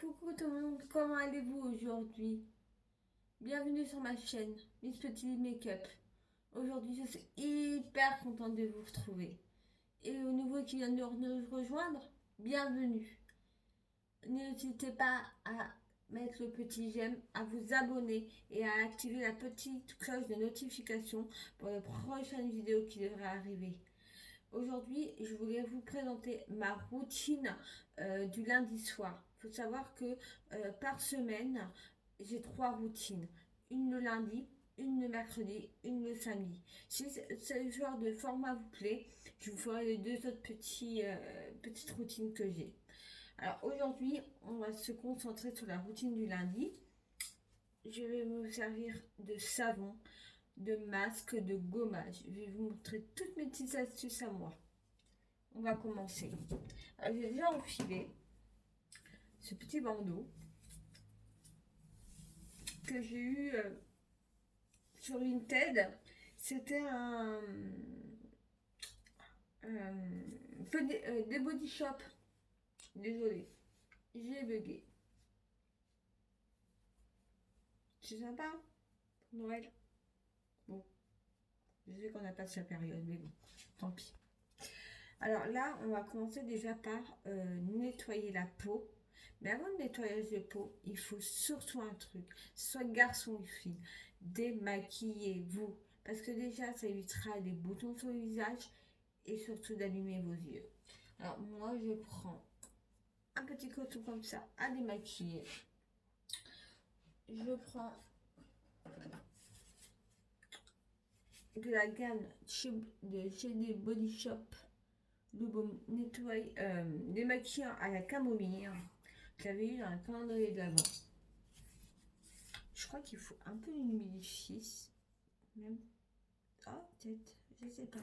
Coucou tout le monde, comment allez-vous aujourd'hui? Bienvenue sur ma chaîne, Miss Petit Make-up. Aujourd'hui, je suis hyper contente de vous retrouver. Et aux nouveaux qui viennent de nous rejoindre, bienvenue. N'hésitez pas à mettre le petit j'aime, à vous abonner et à activer la petite cloche de notification pour les prochaines vidéos qui devraient arriver. Aujourd'hui, je voulais vous présenter ma routine du lundi soir. Il faut savoir que par semaine, j'ai 3 routines. Une le lundi, une le mercredi, une le samedi. Si ce genre de format vous plaît, je vous ferai les 2 autres petites routines que j'ai. Alors aujourd'hui, on va se concentrer sur la routine du lundi. Je vais me servir de savon, de masque, de gommage. Je vais vous montrer toutes mes petites astuces à moi. On va commencer. J'ai déjà enfilé ce petit bandeau que j'ai eu sur Vinted. C'était des body shop. Désolée, j'ai bugué. C'est sympa pour Noël. Bon, je sais qu'on a passé la période, mais bon, tant pis. Alors là, on va commencer déjà par nettoyer la peau. Mais avant de nettoyage de peau, il faut surtout un truc, soit garçon ou fille, démaquillez-vous. Parce que déjà, ça évitera les boutons sur le visage et surtout d'allumer vos yeux. Alors moi, je prends un petit coton comme ça à démaquiller. Je prends de la gamme de chez des Body Shop, le baume démaquillant à la camomille que j'avais eu dans le calendrier de l'Avent. Je crois qu'il faut un peu l'humidifier, même. Ah, peut-être, je sais pas.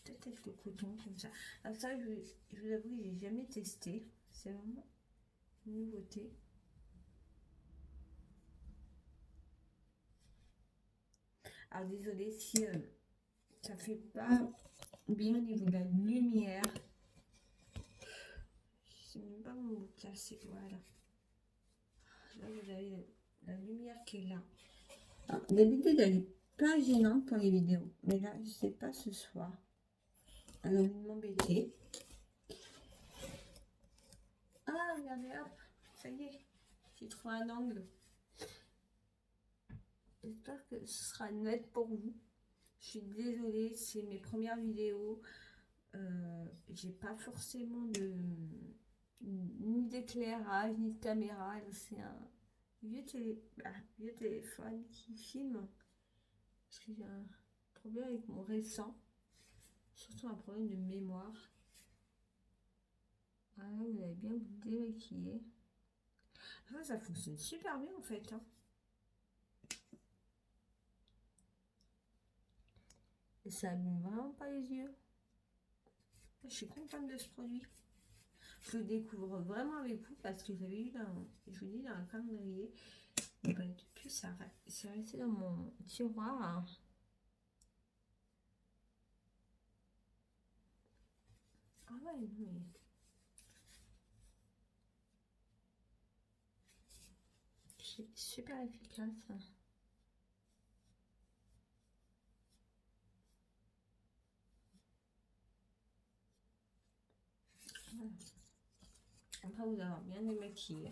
Peut-être avec le coton comme ça. Alors ça, je vous avoue, j'ai jamais testé. C'est vraiment une nouveauté. Alors désolé si ça fait pas bien au niveau de la lumière. Je sais même pas comment vous placer. Voilà. Là, vous avez la lumière qui est là. D'habitude, elle est pas gênante pour les vidéos. Mais là, je sais pas ce soir. Elle a envie de m'embêter. Ah, regardez, hop. Ça y est. J'ai trouvé un angle. J'espère que ce sera net pour vous. Je suis désolée, c'est mes premières vidéos. J'ai pas forcément ni d'éclairage, ni de caméra. C'est un vieux téléphone qui filme. Parce que j'ai un problème avec mon récent. Surtout un problème de mémoire. Ah là, vous allez bien vous démaquiller. Ah, ça fonctionne super bien en fait. Hein. Et ça abîme vraiment pas les yeux. Je suis contente de ce produit. Je le découvre vraiment avec vous parce que j'avais eu je vous dis, dans un calendrier. Et ben, depuis, c'est resté dans mon tiroir. Ah ouais, mais... C'est super efficace. Voilà. Après vous avoir bien démaquillé,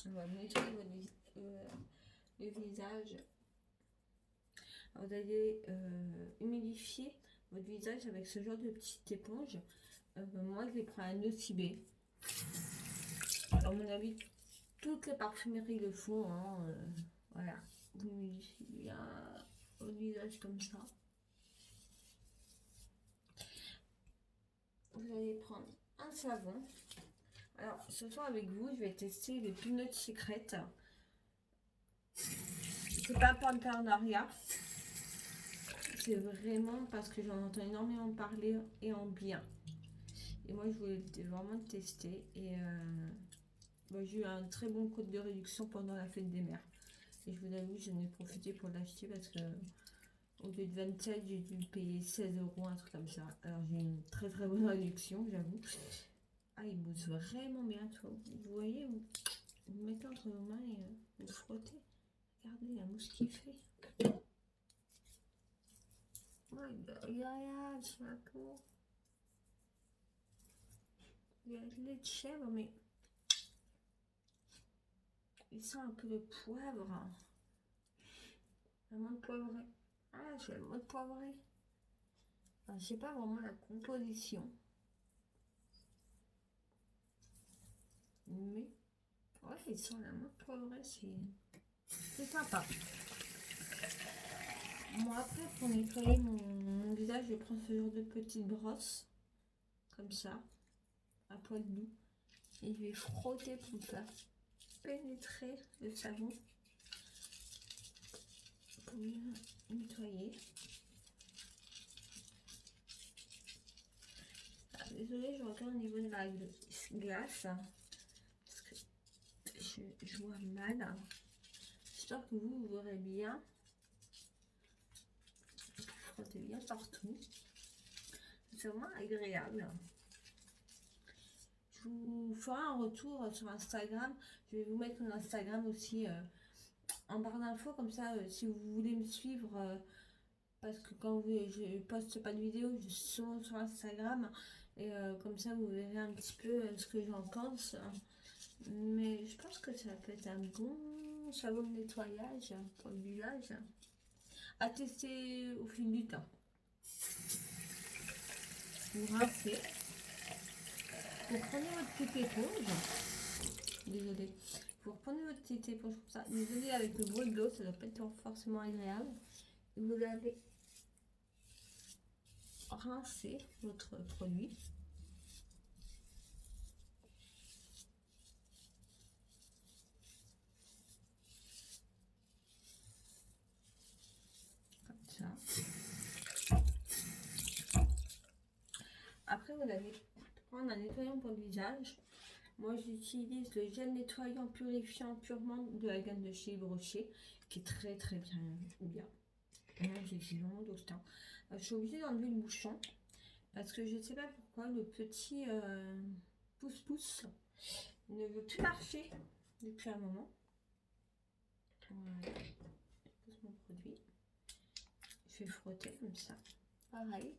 on va nettoyer le visage. Alors, vous allez humidifier votre visage avec ce genre de petite éponge. Moi, je vais prendre un Nocibé. À mon avis, toutes les parfumeries le font. Hein, voilà, vous humidifiez bien votre visage comme ça. Vous allez prendre un savon. Alors, ce soir avec vous, je vais tester le Peanut Secret. C'est pas Pantarnaria. C'est vraiment parce que j'en entends énormément parler et en bien. Et moi, je voulais vraiment le tester. Et j'ai eu un très bon code de réduction pendant la fête des mères. Et je vous avoue, j'en ai profité pour l'acheter parce que au lieu de 27, j'ai dû payer 16 €, un truc comme ça. Alors, j'ai une très très bonne réduction, j'avoue. Ah, il bosse vraiment bien. Tu vois. Vous voyez, vous mettez entre vos mains et vous frottez. Regardez la mousse qu'il fait. Oh, il a sur la peau. Il y a le lait de chèvre, mais il sent un peu le poivre. La menthe poivrée. Ah, c'est la menthe poivrée. Je sais pas vraiment la composition. Mais, ouais, il sent la menthe poivrée, c'est sympa. Moi, après, pour nettoyer mon visage, je prends ce genre de petite brosse. Comme ça. À poil doux. Et je vais frotter pour faire pénétrer le savon. Pour bien nettoyer. Ah, désolée, je regarde au niveau de la glace. Parce que je vois mal. J'espère que vous verrez bien. Frottez bien partout. C'est vraiment agréable. Je vous ferai un retour sur Instagram. Je vais vous mettre mon Instagram aussi en barre d'infos. Comme ça, si vous voulez me suivre, parce que quand je poste pas de vidéo, je suis souvent sur Instagram. Et comme ça, vous verrez un petit peu ce que j'en pense. Mais je pense que ça peut être un bon savon de nettoyage pour le visage. À tester au fil du temps. Vous rincez. Vous prenez votre petite éponge. Désolée. Vous reprenez votre petite éponge comme ça. Désolée, avec le bruit de l'eau, ça ne doit pas être forcément agréable. Et vous allez rincer votre produit. Comme ça. Après, vous allez prendre un nettoyant pour le visage. Moi, j'utilise le gel nettoyant purifiant purement de la gamme de chez Yves Rocher, qui est très très bien. Moi, j'utilise vraiment d'autant. Je suis obligée d'enlever le bouchon parce que je ne sais pas pourquoi le petit pouce-pouce ne veut plus marcher depuis un moment. Voilà. Je pose mon produit. Je vais frotter comme ça. Pareil.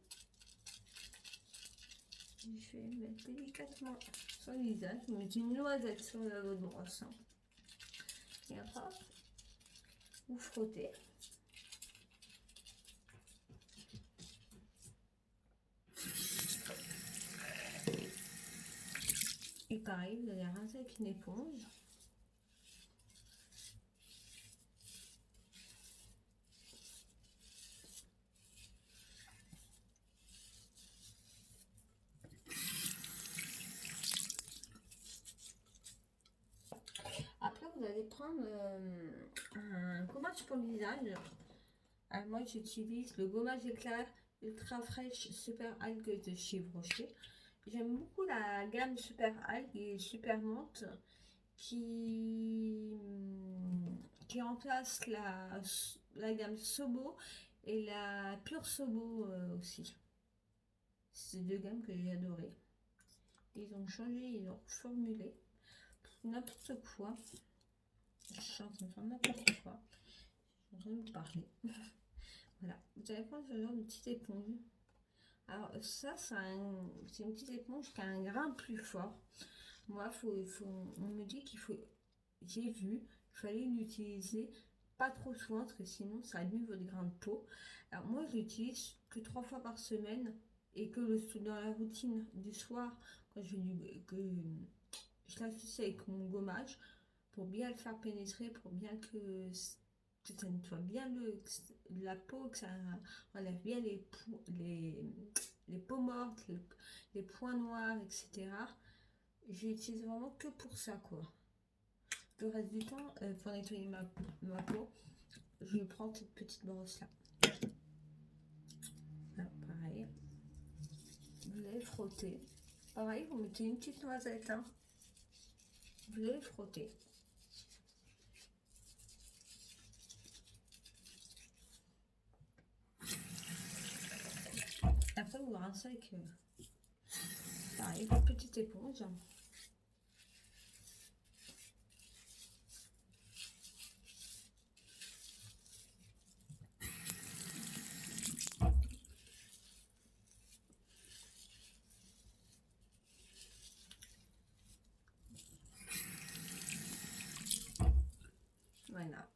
Je vais mettre délicatement sur le visage. Je vais mettre une noisette sur la votre brosse. Et après, vous frottez. Et pareil, vous allez rincer avec une éponge. Après, vous allez prendre un gommage pour le visage. Alors, moi, j'utilise le gommage éclair ultra fraîche super algue de chez Yves Rocher. J'aime beaucoup la gamme super algue et super menthe qui remplace la gamme Sobo et la pure Sobo aussi. C'est deux gammes que j'ai adorées. Ils ont changé, ils ont formulé n'importe quoi. Je suis en train de faire n'importe quoi. Je suis en train de vous parler. Voilà, vous allez prendre ce genre de petite éponge. Alors ça, c'est une petite éponge qui a un grain plus fort. Moi, on me dit qu'il faut, j'ai vu, il fallait l'utiliser pas trop souvent parce que sinon ça abîme votre grain de peau. Alors moi, je l'utilise que 3 fois par semaine et que dans la routine du soir, quand que je l'associe avec mon gommage pour bien le faire pénétrer, pour bien que ça nettoie bien la peau, que ça enlève bien les peaux mortes, les points noirs, etc. J'utilise vraiment que pour ça, quoi. Le reste du temps, pour nettoyer ma peau, je prends cette petite brosse là. Alors, pareil, vous allez frotter. Pareil, vous mettez une petite noisette, hein. Vous allez frotter. Après, vous rincez avec pareil, une petite éponge. Voilà.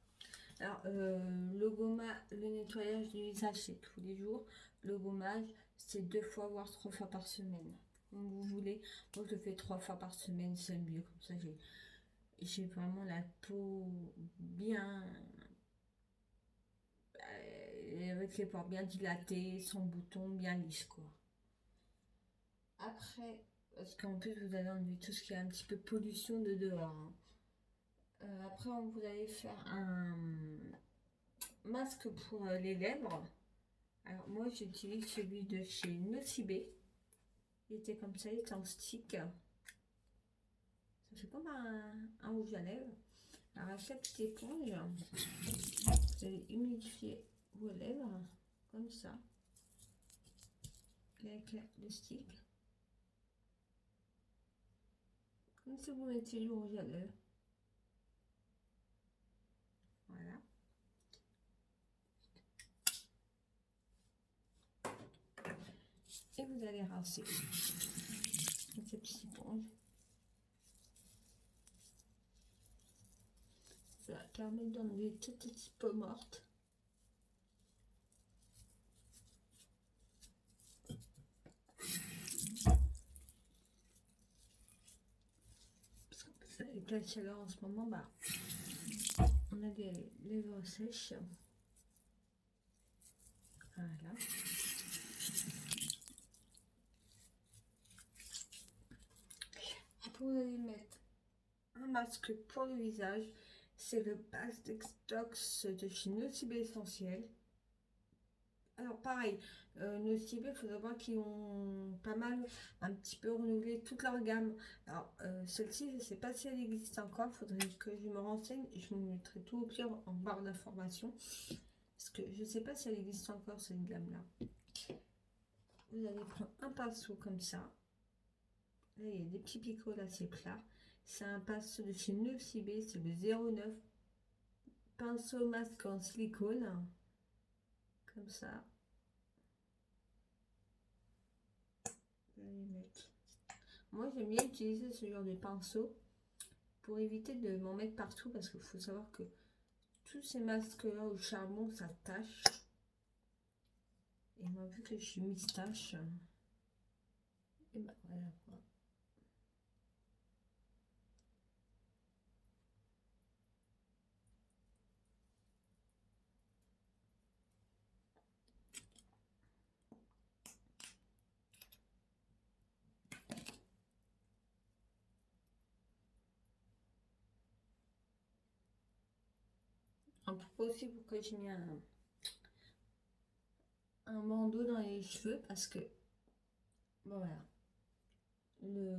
Alors, le nettoyage du visage, c'est tous les jours. Le gommage, c'est 2 fois, voire 3 fois par semaine. Comme vous voulez. Moi, je le fais 3 fois par semaine, c'est mieux. Comme ça, j'ai vraiment la peau bien... avec les pores bien dilatés, sans boutons, bien lisse, quoi. Après, parce qu'en plus, vous allez enlever tout ce qui est un petit peu pollution de dehors, hein. Après, vous allez faire un masque pour les lèvres. Alors moi j'utilise celui de chez Nocibé. Il était comme ça, il était en stick. Ça fait comme un rouge à lèvres. Alors avec cette petite éponge, vous allez humidifier vos lèvres comme ça. Avec le stick. Comme si vous mettiez du rouge à lèvres. Voilà. Et vous allez rincer avec cette petite éponge. Ça permet d'enlever toutes les petites peaux mortes. Avec la chaleur en ce moment, bah, on a des lèvres sèches. Voilà. Après, vous allez mettre un masque pour le visage. C'est le Base Detox de chez Nocibé Essentiel. Alors pareil, Nocibé, il faut savoir qu'ils ont pas mal, un petit peu renouvelé toute leur gamme. Alors celle-ci, je ne sais pas si elle existe encore, il faudrait que je me renseigne. Je vous mettrai tout au pire en barre d'informations. Parce que je ne sais pas si elle existe encore cette gamme-là. Vous allez prendre un pinceau comme ça. Là, il y a des petits picots assez plats. C'est un pinceau de chez Nocibé, c'est le 09. Pinceau masque en silicone. Comme ça. Moi, j'aime bien utiliser ce genre de pinceau pour éviter de m'en mettre partout parce qu'il faut savoir que tous ces masques-là au charbon, ça tâche. Et moi, vu que je suis moustache, et ben voilà quoi. Pourquoi aussi pourquoi j'ai mis un bandeau dans les cheveux parce que bon, voilà, le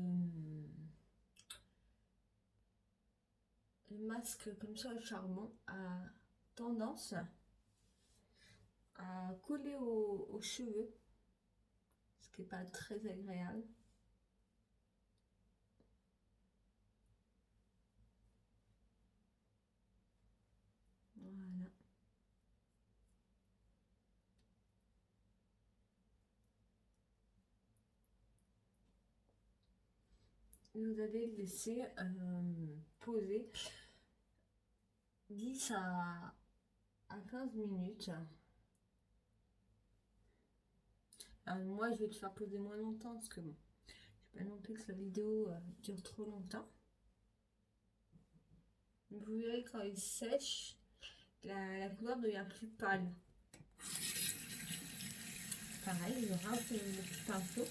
masque comme ça au charbon a tendance à coller aux cheveux, ce qui n'est pas très agréable. Voilà. Vous allez le laisser poser 10 à 15 minutes. Alors moi je vais le faire poser moins longtemps parce que bon, je ne veux pas non plus que la vidéo dure trop longtemps. Vous verrez quand il sèche, la couleur devient plus pâle. Pareil, je rince le petit pinceau.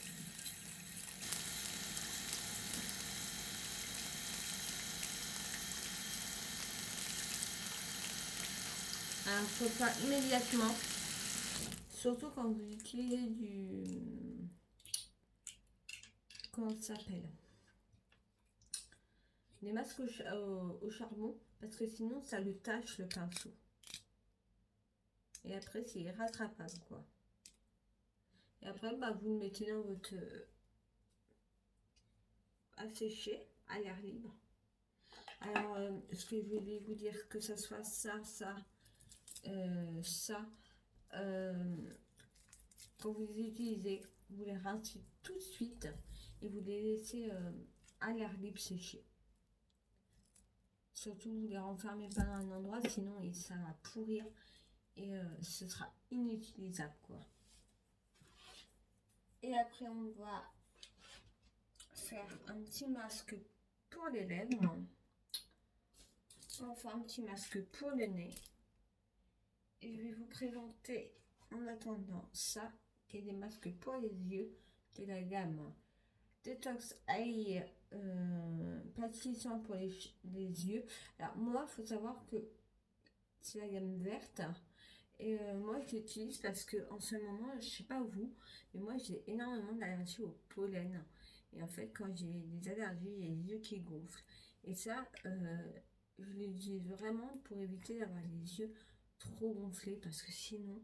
Alors, il faut pas immédiatement, surtout quand vous utilisez comment ça s'appelle, les masques au charbon, parce que sinon ça le tâche le pinceau. Et après, c'est rattrapable, quoi. Et après, bah, vous le mettez dans votre à sécher à l'air libre. Alors, ce que je vais vous dire, que ça soit ça, ça, quand vous les utilisez, vous les rincez tout de suite et vous les laissez à l'air libre sécher. Surtout, vous les renfermez pas dans un endroit, sinon ça va pourrir et ce sera inutilisable, quoi. Et après, on va faire un petit masque pour les lèvres. On va faire un petit masque pour le nez. Et je vais vous présenter en attendant ça, qui est des masques pour les yeux, de la gamme Detox Eye Patrician pour les yeux. Alors moi, il faut savoir que c'est la gamme verte. Et moi, je l'utilise parce que en ce moment, je sais pas vous, mais moi, j'ai énormément d'allergies au pollen. Et en fait, quand j'ai des allergies, j'ai les yeux qui gonflent. Et ça, je l'utilise vraiment pour éviter d'avoir les yeux trop gonflés parce que sinon,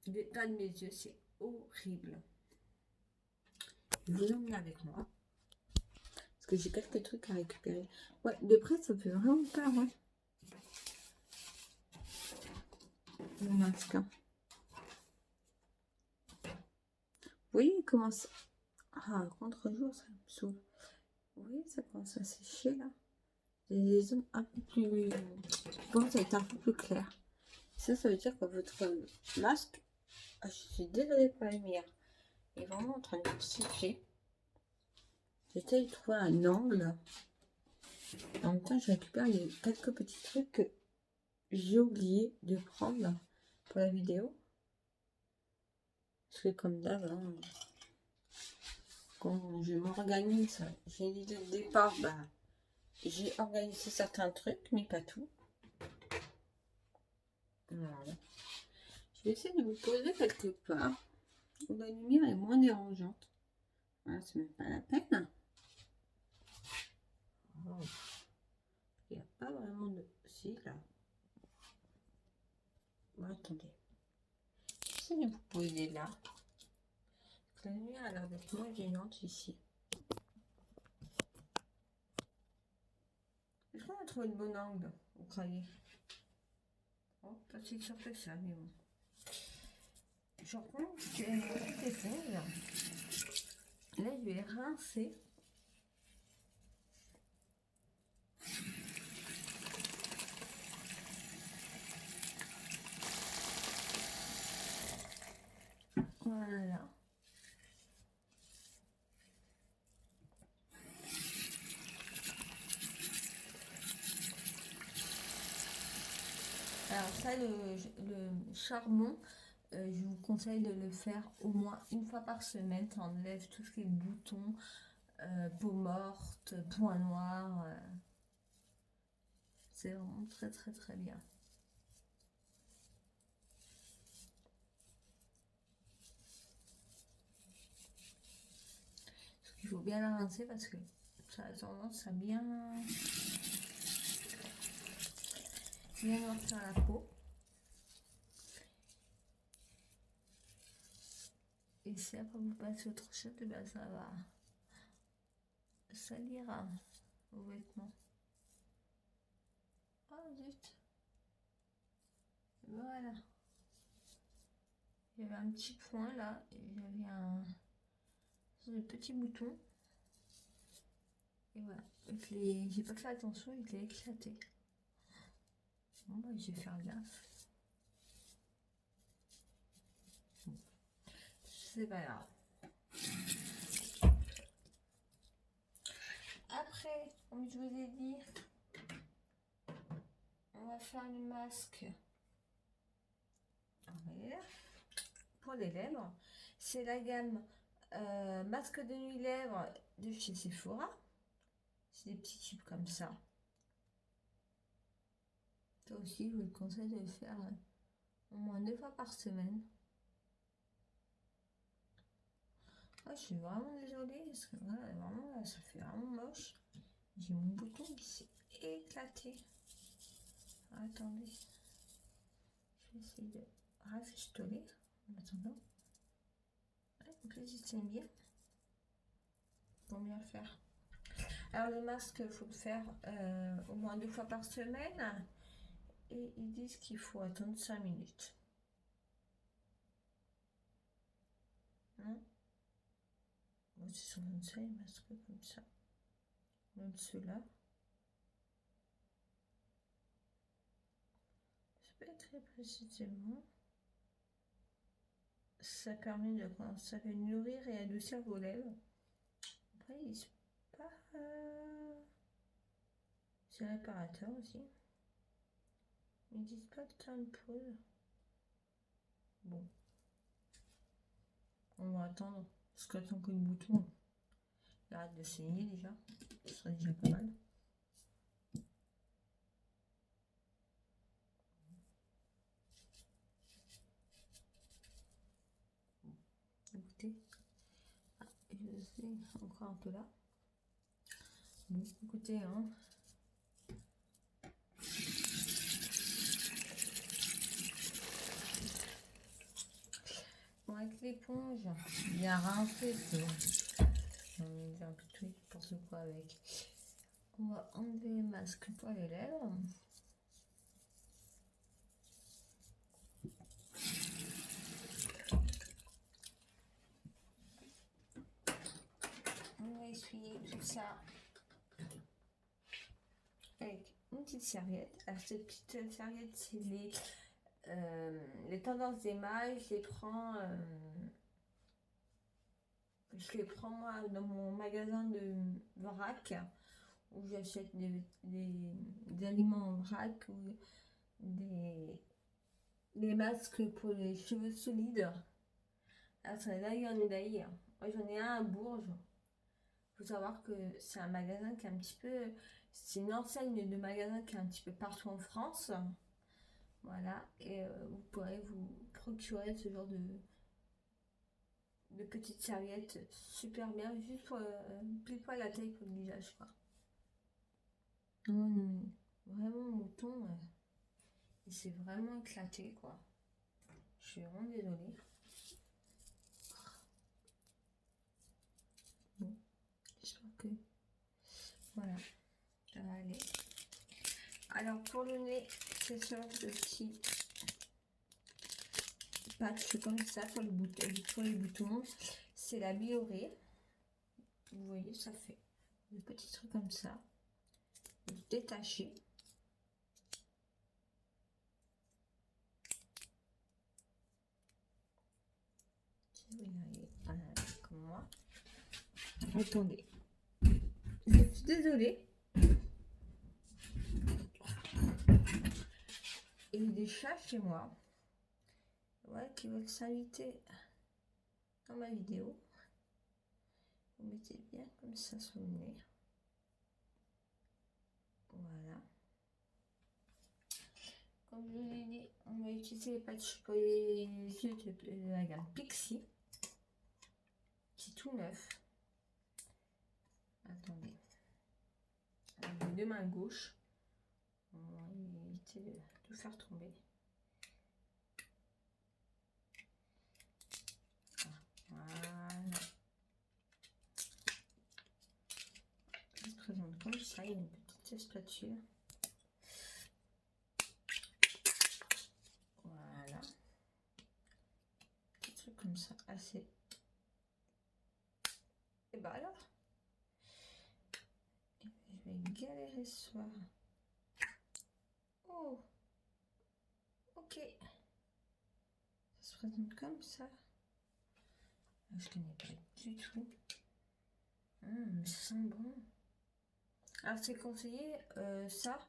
l'état de mes yeux, c'est horrible. Je vous emmène avec moi parce que j'ai quelques trucs à récupérer. Ouais, de près, ça fait vraiment peur, ouais. Mon masque. Vous voyez comment ça... Ah, contre-jour, ça me saoule. Vous voyez, ça commence à sécher, là. J'ai les zones un peu plus... Je pense à être un peu plus clair. Ça veut dire que votre masque... Ah, je suis désolée pour la lumière. Il est vraiment en train de sécher. J'essaie de trouver un angle. En même temps, je récupère quelques petits trucs que j'ai oublié de prendre pour la vidéo. Parce que comme d'hab, hein, quand je m'organise, j'ai l'idée de départ, bah, j'ai organisé certains trucs, mais pas tout. Voilà. Je vais essayer de vous poser quelque part où la lumière est moins dérangeante. Voilà, c'est même pas la peine. Oh. Il n'y a pas vraiment de... Si, là. Bon, attendez. J'essaie de vous poser là. La lumière a l'air d'être moins gênante ici. Est-ce qu'on a trouvé le bon angle, vous croyez? Oh, pas si sûr que ça, mais bon. Je reprends une petite éponge. Là, je vais rincer. Voilà. Alors ça, le charbon, je vous conseille de le faire au moins une fois par semaine. Ça enlève tout ce qui est boutons, peau morte, points noirs. C'est vraiment très très très bien. Il faut bien la rincer parce que ça a tendance à bien noircir la peau. Et si après vous passez autre chose, ben ça va salir vos vêtements. Oh zut! Voilà. Il y avait un petit point là, et j'avais un petit bouton. Et voilà. J'ai pas fait attention, il est éclaté. Bon bah je vais faire gaffe. C'est pas grave. Après, comme je vous ai dit, on va faire le masque pour les lèvres. C'est la gamme masque de nuit lèvres de chez Sephora. C'est des petits tubes comme ça. Ça aussi, je vous conseille de le faire au moins 2 fois par semaine. Ah, je suis vraiment désolée parce que là, vraiment, ça fait vraiment moche. J'ai mon bouton qui s'est éclaté. Attendez. Je vais essayer de rafistoler en attendant. Ouais, donc là, j'y tiens bien. pour bien faire. Alors le masque, il faut le faire au moins 2 fois par semaine. Et ils disent qu'il faut attendre 5 minutes. Hein? Moi, c'est sur un seul masque comme ça. Même ceux-là. Je sais pas très précisément. Ça permet de commencer à nourrir et adoucir vos lèvres. Après, ils disent pas. C'est réparateur aussi. Ils disent pas de temps de pause. Bon. On va attendre. Parce qu'attends que le bouton arrête de saigner déjà. Ce serait déjà pas mal. Écoutez. Ah, je sais, encore un peu là. Bon, écoutez, hein. Bon, avec l'éponge, bien rincé, on met un peu tout n'importe quoi avec. On va enlever les masques pour les lèvres. On va essuyer tout ça avec une petite serviette. Alors cette petite serviette, c'est les tendances d'émail. Je les prends moi dans mon magasin de vrac où j'achète des aliments en vrac ou des masques pour les cheveux solides. Alors ça d'ailleurs en Udaï. Moi j'en ai un à Bourges. Il faut savoir que c'est un magasin qui est un petit peu. C'est une enseigne de magasin qui est un petit peu partout en France. Voilà. Et vous pourrez vous procurer ce genre de petites serviettes super bien, juste pour pile poil la taille pour le visage, quoi. Non, non, vraiment mon ton, il s'est vraiment éclaté, quoi. Je suis vraiment désolée. Bon, j'espère que voilà, ça va aller. Alors pour le nez, c'est ce genre de petit patch comme ça pour les boutons. C'est la Bioré. Vous voyez, ça fait des petits trucs comme ça. Détaché. Si vous y arrivez, comme moi. Attendez. Je suis désolée. Il y a des chats chez moi. Ouais, qui veulent s'inviter dans ma vidéo. Vous mettez bien comme ça sur le nez. Voilà. Comme je vous l'ai dit, on va utiliser les patchs pour les yeux de la gamme Pixi. C'est tout neuf. Attendez. Avec les deux mains gauches. On va éviter de tout faire tomber. Voilà. Ça se présente comme ça. Il y a une petite spatule. Voilà. Petit truc comme ça, assez. Et bah alors, je vais galérer ce soir. Oh, ok. Ça se présente comme ça. Je connais pas du tout. Mais ça sent bon. Alors c'est conseillé ça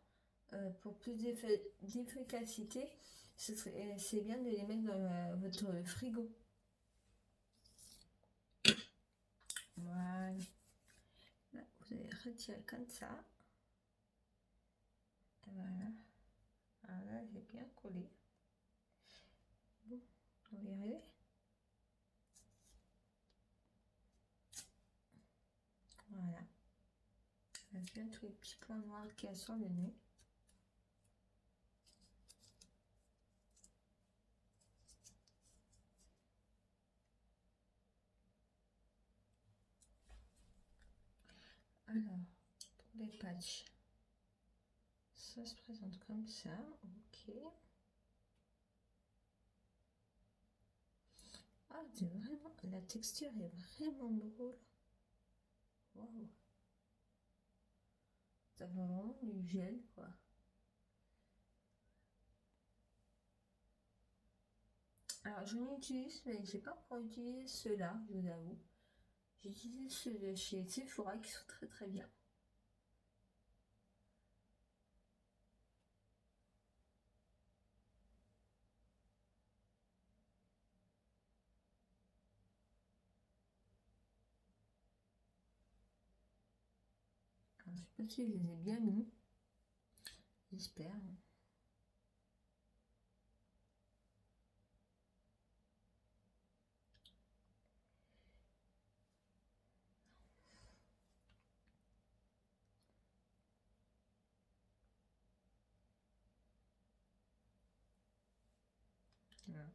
pour plus d'efficacité. C'est bien de les mettre dans votre frigo. Voilà. Là, vous allez retirer comme ça. Et voilà. Alors là, j'ai bien collé. Bon, on va y arriver. Voilà. Ça va bien tous les petits points noirs qu'il y a sur le nez. les patchs. Ça se présente comme ça, ok. Ah, c'est vraiment, la texture est vraiment drôle. Waouh. Ça fait vraiment du gel, quoi. Alors, j'en utilise, mais j'ai pas encore utilisé ceux-là, je vous avoue. J'ai utilisé ceux de chez Sephora qui sont très très bien. Alors, je sais pas si je les ai bien mis. J'espère. Voilà.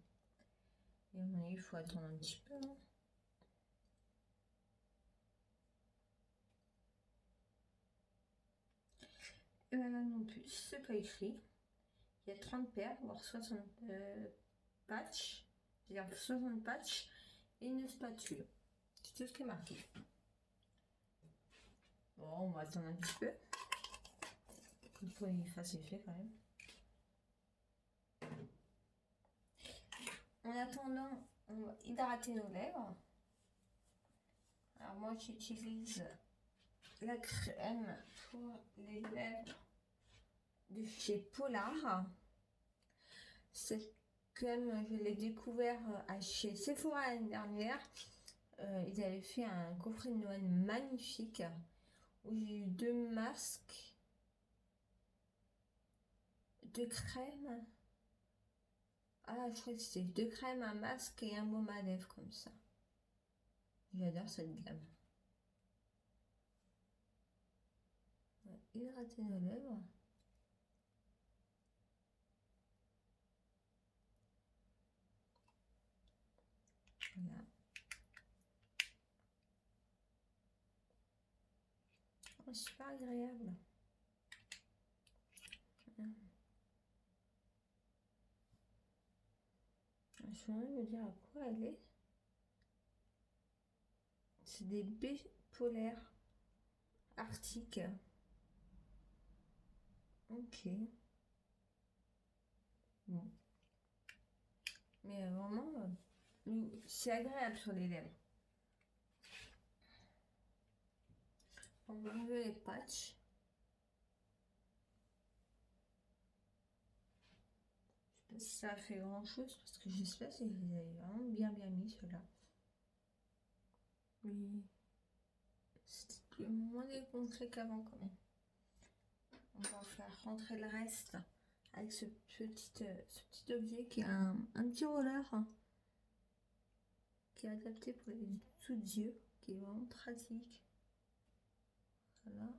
Et à mon avis, il faut attendre un petit peu. Hein. Et voilà non plus, c'est pas écrit. Il y a 30 paires, voire 60 patchs. C'est-à-dire 60 patchs et une spatule. C'est tout ce qui est marqué. Bon, on va attendre un petit peu. Il faut qu'il fasse effet quand même. En attendant, on va hydrater nos lèvres. Alors moi j'utilise la crème pour les lèvres de chez Polar. Cette crème, je l'ai découvert chez Sephora l'année dernière. Ils avaient fait un coffret de Noël magnifique où j'ai eu 2 masques de crème. Ah, je crois que c'était 2 crèmes, un masque et un baume à lèvres comme ça. J'adore cette gamme. On va hydrater nos lèvres. Voilà. Oh, super agréable. Je vais me dire à quoi elle est. C'est des baies polaires arctiques. Ok. Bon. Mais vraiment, c'est agréable sur les lèvres. On va enlever les patchs. Je sais pas si ça a fait grand chose parce que je sais pas si je les avais vraiment bien mis ceux-là. Oui. C'était moins décontré qu'avant quand même. On va faire rentrer le reste avec ce petit objet qui est un petit roller hein, qui est adapté pour les dessous de yeux, qui est vraiment pratique. Voilà.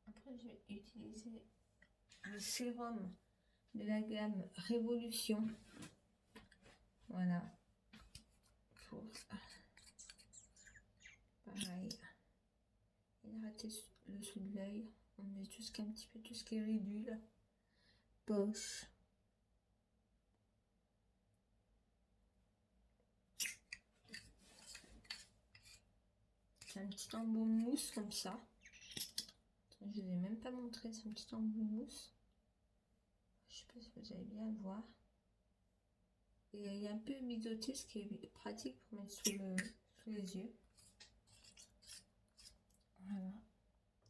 Après, je vais utiliser un sérum de la gamme Révolution. Voilà. Pour pareil. Hydrater le sous de l'œil. On met tout ce qui est un petit peu tout ce qui est ridule. Poche. C'est un petit embout mousse comme ça. Je ne vous ai même pas montré, c'est un petit embout mousse. Je sais pas si vous allez bien le voir. Et il y a un peu biseauté, ce qui est pratique pour mettre sous les yeux. Voilà.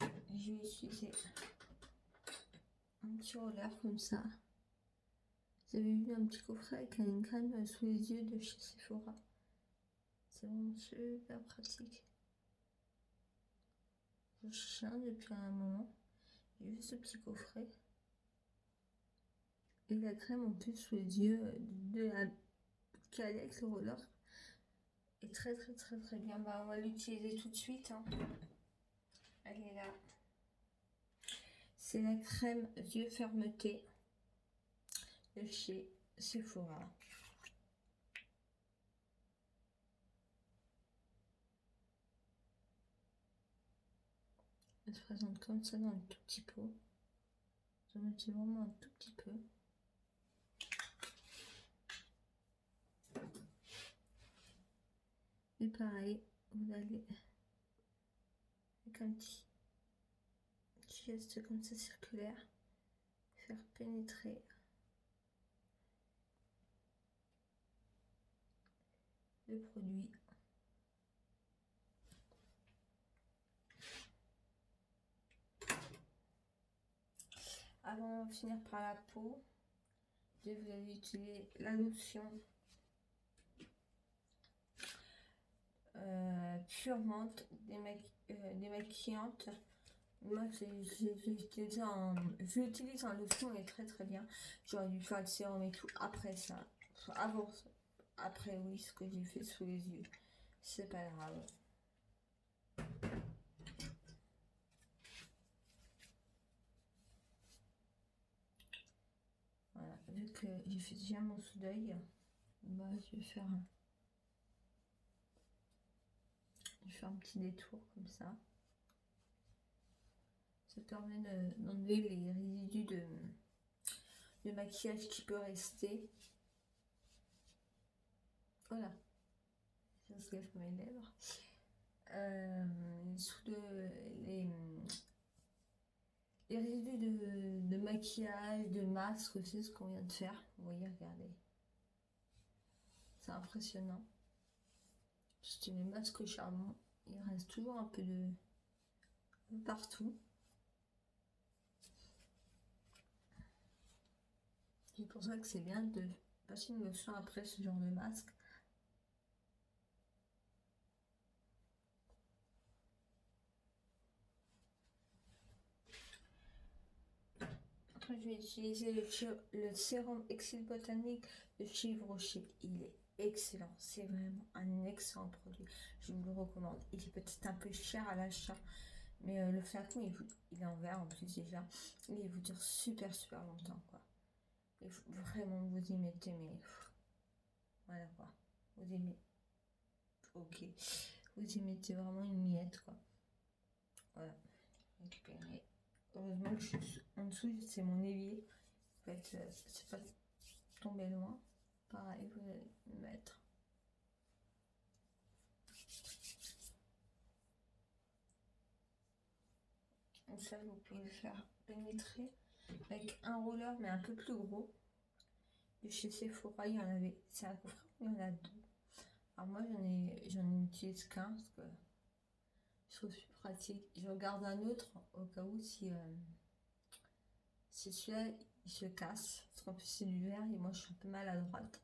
Et je vais utiliser un petit roller comme ça. Vous avez vu un petit coffret avec une crème sous les yeux de chez Sephora. C'est vraiment super pratique. Je cherche un depuis un moment. J'ai vu ce petit coffret. Et la crème en plus sous les yeux de la calée avec le roller est très bien. Bah, on va l'utiliser tout de suite. Hein. Elle est là. C'est la crème yeux fermeté de chez Sephora. Elle se présente comme ça dans le tout petit pot. Je mets vraiment un tout petit peu. Et pareil, vous allez avec un petit geste comme ça circulaire, faire pénétrer le produit. Avant de finir par la peau, vous allez utiliser la lotion purement démaquillante. Moi, j'utilise en lotion et très très bien. J'aurais dû faire le sérum et tout après ça. Avant, après oui, ce que j'ai fait sous les yeux. C'est pas grave. Voilà, vu que j'ai fait déjà mon sous d'œil, bah, je vais faire un petit détour comme ça. Ça permet d'enlever les résidus de maquillage qui peut rester. Voilà. Je se lève mes lèvres. Les résidus de maquillage, de masque, c'est ce qu'on vient de faire. Vous voyez, regardez. C'est impressionnant. C'était les masques charmants. Il reste toujours un peu de partout. C'est pour ça que c'est bien de passer une lotion après ce genre de masque. Après, je vais utiliser le sérum Exil Botanique de chez Yves Rocher. Il est excellent. C'est vraiment un excellent produit. Je vous le recommande. Il est peut-être un peu cher à l'achat. Mais le flacon, il est en verre en plus déjà. Et il vous dure super longtemps, quoi. Et vraiment, vous y mettez, mais... Voilà, quoi. Vous y mettez... Ok. Vous y mettez vraiment une miette, quoi. Voilà. Récupérer. Heureusement que je suis en dessous, c'est mon évier. En fait, c'est pas tombé loin. Pareil, vous allez le mettre. Donc ça, vous pouvez le faire pénétrer avec un roller, mais un peu plus gros. De chez Sephora, il y en avait. C'est un coffret, il y en a deux. Alors moi, j'en utilise qu'un parce que je trouve plus pratique. Je regarde un autre au cas où si celui-là il se casse. Parce qu'en plus c'est du verre et moi je suis un peu maladroite.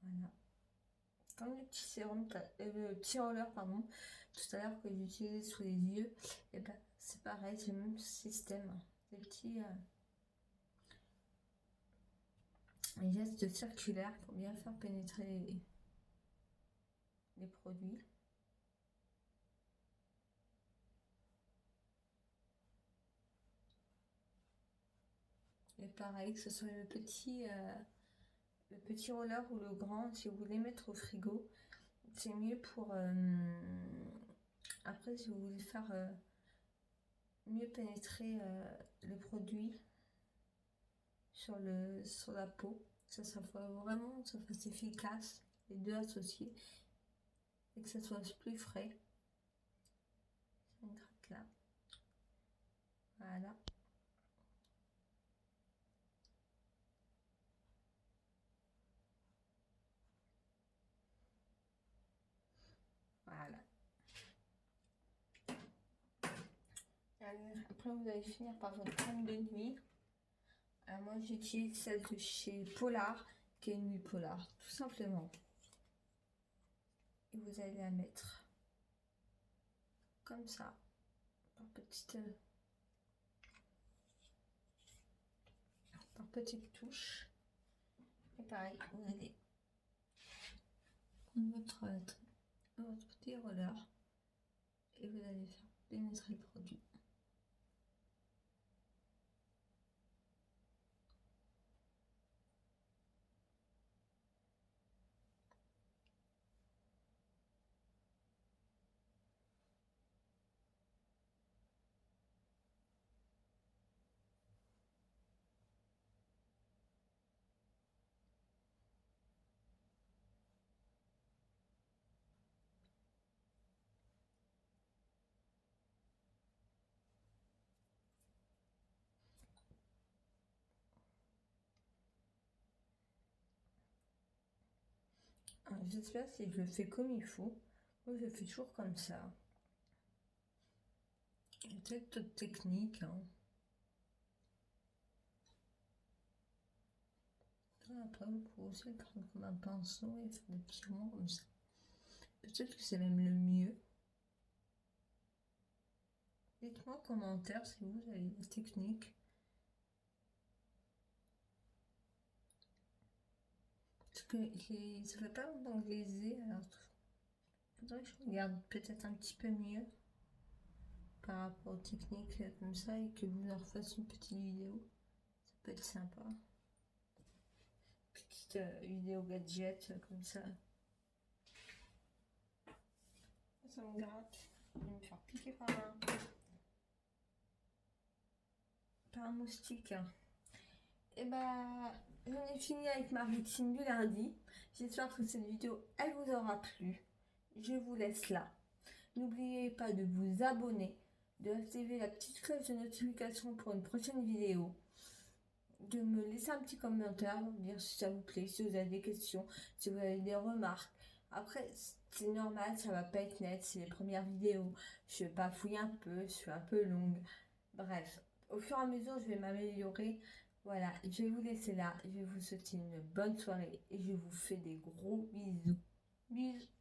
Voilà. Comme le petit sérum, le petit roller, pardon, tout à l'heure que j'utilisais sous les yeux, et ben c'est pareil, c'est le même système. Des petits gestes circulaires pour bien faire pénétrer les produits. Et pareil, que ce soit le petit roller ou le grand, si vous voulez mettre au frigo, c'est mieux pour... après, si vous voulez faire mieux pénétrer le produit sur la peau, ça soit vraiment ça fasse efficace, les deux associés, et que ça soit plus frais. Ça me gratte là. Voilà. Voilà. Après, vous allez finir par votre crème de nuit. Alors moi, j'utilise celle de chez Polar, qui est une nuit Polar, tout simplement. Et vous allez la mettre comme ça, par petites touches. Et pareil, vous allez prendre votre petit roller et vous allez faire pénétrer le produit. J'espère si je le fais comme il faut. Moi, je fais toujours comme ça. Il y a peut-être d'autres techniques. Hein. Après, vous pouvez aussi le prendre comme un pinceau et faire des petits ronds comme ça. Peut-être que c'est même le mieux. Dites-moi en commentaire si vous avez des techniques. Parce que ça fait pas longtemps que je les ai, alors il faudrait que je regarde peut-être un petit peu mieux par rapport aux techniques comme ça et que vous leur fassiez une petite vidéo. Ça peut être sympa. Petite vidéo gadget comme ça. Ça me gratte. Je vais me faire piquer par un moustique. Et bah, j'en ai fini avec ma routine du lundi. J'espère que cette vidéo, elle vous aura plu. Je vous laisse là. N'oubliez pas de vous abonner, de activer la petite cloche de notification pour une prochaine vidéo, de me laisser un petit commentaire, me dire si ça vous plaît, si vous avez des questions, si vous avez des remarques. Après, c'est normal, ça va pas être net, c'est les premières vidéos. Je bafouille un peu, je suis un peu longue. Bref, au fur et à mesure, je vais m'améliorer. Voilà, je vais vous laisser là. Je vais vous souhaiter une bonne soirée et je vous fais des gros bisous. Bisous.